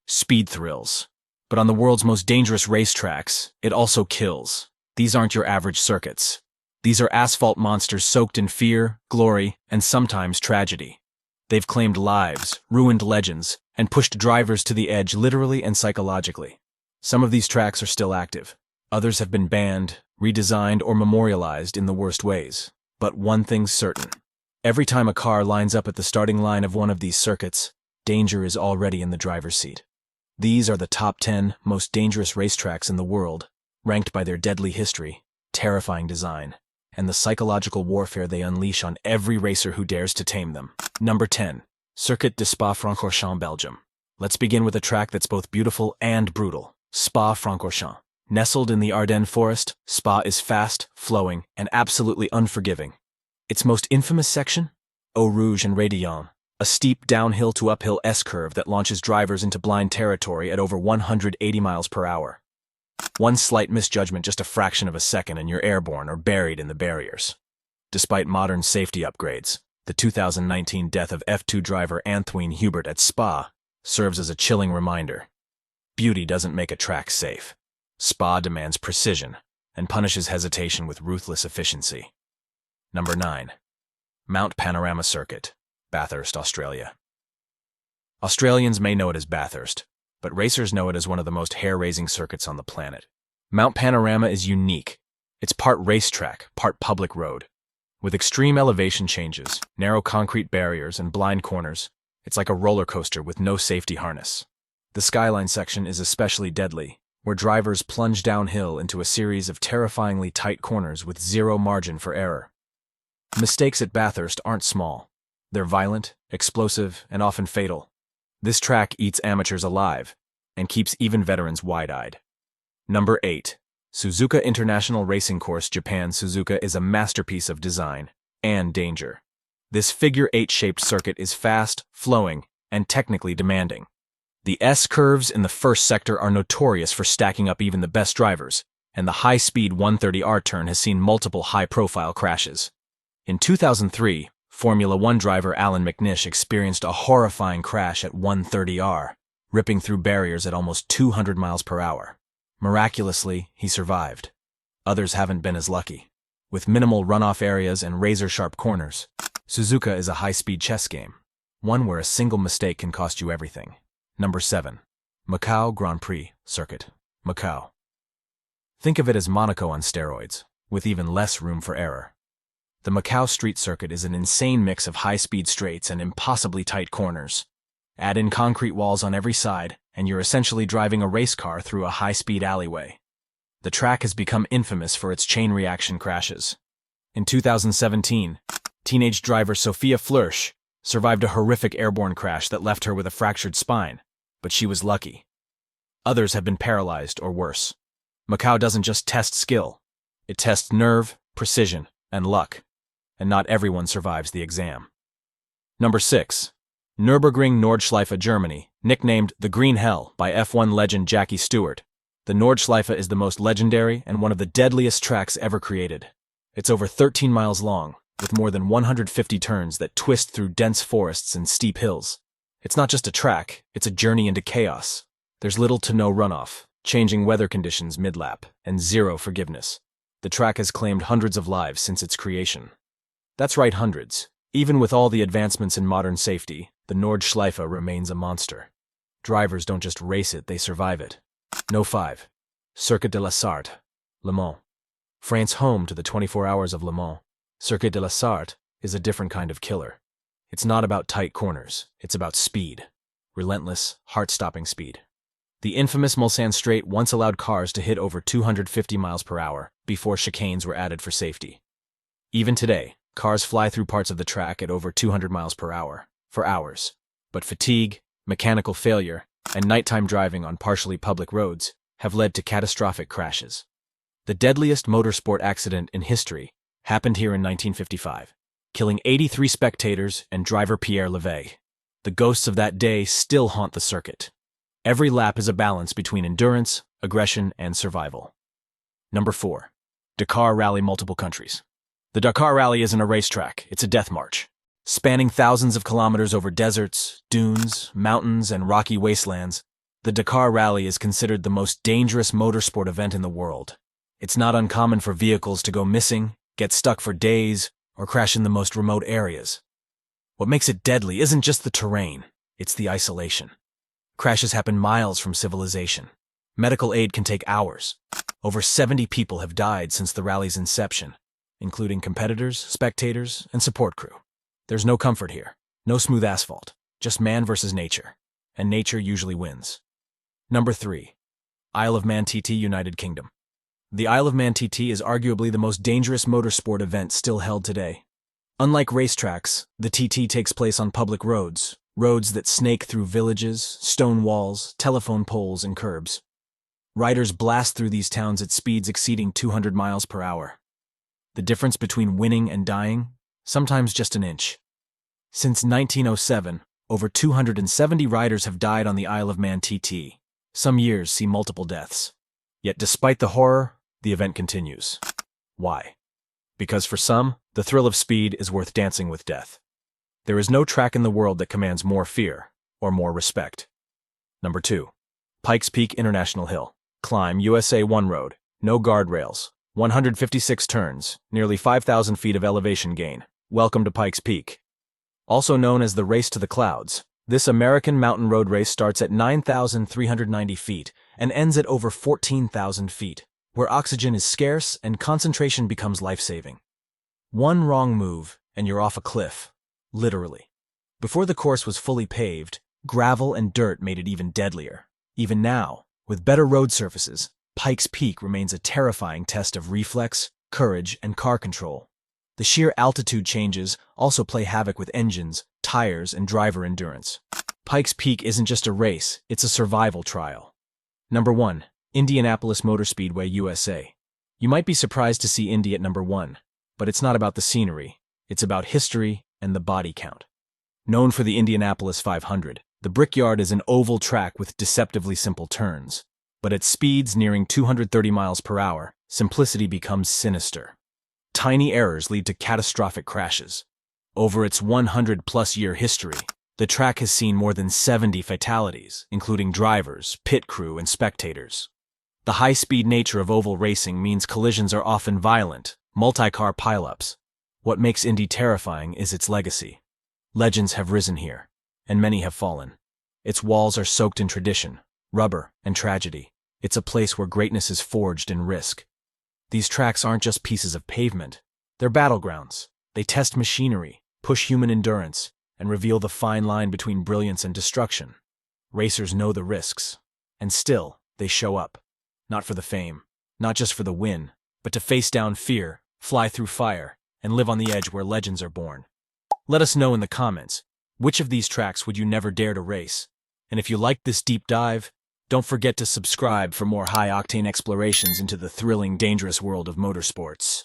speed thrills. But on the world's most dangerous racetracks, it also kills. These aren't your average circuits. These are asphalt monsters soaked in fear, glory, and sometimes tragedy. They've claimed lives, ruined legends, and pushed drivers to the edge literally and psychologically. Some of these tracks are still active. Others have been banned, redesigned, or memorialized in the worst ways. But one thing's certain. Every time a car lines up at the starting line of one of these circuits, danger is already in the driver's seat. These are the top 10 most dangerous racetracks in the world, ranked by their deadly history, terrifying design, and the psychological warfare they unleash on every racer who dares to tame them. Number 10. Circuit de Spa-Francorchamps, Belgium. Let's begin with a track that's both beautiful and brutal. Spa-Francorchamps. Nestled in the Ardennes forest, Spa is fast, flowing, and absolutely unforgiving. Its most infamous section? Eau Rouge and Radillon, a steep downhill to uphill S-curve that launches drivers into blind territory at over 180 miles per hour. One slight misjudgment, just a fraction of a second, and you're airborne or buried in the barriers. Despite modern safety upgrades, the 2019 death of F2 driver Antoine Hubert at Spa serves as a chilling reminder. Beauty doesn't make a track safe. Spa demands precision and punishes hesitation with ruthless efficiency. Number 9. Mount Panorama Circuit, Bathurst, Australia. Australians may know it as Bathurst, but racers know it as one of the most hair-raising circuits on the planet. Mount Panorama is unique. It's part racetrack, part public road. With extreme elevation changes, narrow concrete barriers, and blind corners, it's like a roller coaster with no safety harness. The skyline section is especially deadly, where drivers plunge downhill into a series of terrifyingly tight corners with zero margin for error. Mistakes at Bathurst aren't small. They're violent, explosive, and often fatal. This track eats amateurs alive and keeps even veterans wide-eyed. Number 8. Suzuka International Racing Course, Japan. Suzuka is a masterpiece of design and danger. This figure-8-shaped circuit is fast, flowing, and technically demanding. The S-curves in the first sector are notorious for stacking up even the best drivers, and the high-speed 130R turn has seen multiple high-profile crashes. In 2003, Formula One driver Alan McNish experienced a horrifying crash at 130R, ripping through barriers at almost 200 miles per hour. Miraculously, he survived. Others haven't been as lucky. With minimal runoff areas and razor-sharp corners, Suzuka is a high-speed chess game, one where a single mistake can cost you everything. Number 7. Macau Grand Prix Circuit, Macau. Think of it as Monaco on steroids, with even less room for error. The Macau street circuit is an insane mix of high-speed straights and impossibly tight corners. Add in concrete walls on every side, and you're essentially driving a race car through a high-speed alleyway. The track has become infamous for its chain reaction crashes. In 2017, teenage driver Sophia Flörsch survived a horrific airborne crash that left her with a fractured spine, but she was lucky. Others have been paralyzed or worse. Macau doesn't just test skill. It tests nerve, precision, and luck. And not everyone survives the exam. Number 6. Nürburgring Nordschleife, Germany, nicknamed the Green Hell by F1 legend Jackie Stewart. The Nordschleife is the most legendary and one of the deadliest tracks ever created. It's over 13 miles long, with more than 150 turns that twist through dense forests and steep hills. It's not just a track, it's a journey into chaos. There's little to no runoff, changing weather conditions mid-lap, and zero forgiveness. The track has claimed hundreds of lives since its creation. That's right, hundreds. Even with all the advancements in modern safety, the Nordschleife remains a monster. Drivers don't just race it, they survive it. No. 5. Circuit de la Sarthe, Le Mans. France home to the 24 Hours of Le Mans, Circuit de la Sarthe is a different kind of killer. It's not about tight corners, it's about speed. Relentless, heart-stopping speed. The infamous Mulsanne Straight once allowed cars to hit over 250 miles per hour before chicanes were added for safety. Even today, cars fly through parts of the track at over 200 miles per hour, for hours. But fatigue, mechanical failure, and nighttime driving on partially public roads have led to catastrophic crashes. The deadliest motorsport accident in history happened here in 1955, killing 83 spectators and driver Pierre Levey. The ghosts of that day still haunt the circuit. Every lap is a balance between endurance, aggression, and survival. Number 4. Dakar Rally, multiple countries. The Dakar Rally isn't a racetrack, it's a death march. Spanning thousands of kilometers over deserts, dunes, mountains, and rocky wastelands, The Dakar Rally is considered the most dangerous motorsport event in the world. It's not uncommon for vehicles to go missing, get stuck for days, or crash in the most remote areas. What makes it deadly isn't just the terrain, it's the isolation. Crashes happen miles from civilization. Medical aid can take hours. Over 70 people have died since the rally's inception, including competitors, spectators, and support crew. There's no comfort here, no smooth asphalt, just man versus nature, and nature usually wins. Number 3. Isle of Man TT, United Kingdom. The Isle of Man TT is arguably the most dangerous motorsport event still held today. Unlike racetracks, the TT takes place on public roads that snake through villages, stone walls, telephone poles, and curbs. Riders blast through these towns at speeds exceeding 200 miles per hour. The difference between winning and dying? Sometimes just an inch. Since 1907, over 270 riders have died on the Isle of Man TT. Some years see multiple deaths. Yet despite the horror, the event continues. Why? Because for some, the thrill of speed is worth dancing with death. There is no track in the world that commands more fear or more respect. Number 2. Pikes Peak International Hill. Climb USA 1 road, no guardrails, 156 turns, nearly 5,000 feet of elevation gain. Welcome to Pikes Peak. Also known as the Race to the Clouds, this American mountain road race starts at 9,390 feet and ends at over 14,000 feet, where oxygen is scarce and concentration becomes life-saving. One wrong move and you're off a cliff, literally. Before the course was fully paved, gravel and dirt made it even deadlier. Even now, with better road surfaces, Pikes Peak remains a terrifying test of reflex, courage, and car control. The sheer altitude changes also play havoc with engines, tires, and driver endurance. Pikes Peak isn't just a race, it's a survival trial. Number 1. Indianapolis Motor Speedway, USA. You might be surprised to see Indy at number 1, but it's not about the scenery, it's about history and the body count. Known for the Indianapolis 500, the Brickyard is an oval track with deceptively simple turns. But at speeds nearing 230 miles per hour, simplicity becomes sinister. Tiny errors lead to catastrophic crashes. Over its 100-plus-year history, the track has seen more than 70 fatalities, including drivers, pit crew, and spectators. The high-speed nature of oval racing means collisions are often violent, multi-car pileups. What makes Indy terrifying is its legacy. Legends have risen here, and many have fallen. Its walls are soaked in tradition, rubber, and tragedy. It's a place where greatness is forged in risk. These tracks aren't just pieces of pavement. They're battlegrounds. They test machinery, push human endurance, and reveal the fine line between brilliance and destruction. Racers know the risks, and still, they show up. Not for the fame, not just for the win, but to face down fear, fly through fire, and live on the edge where legends are born. Let us know in the comments, which of these tracks would you never dare to race? And if you liked this deep dive, don't forget to subscribe for more high-octane explorations into the thrilling, dangerous world of motorsports.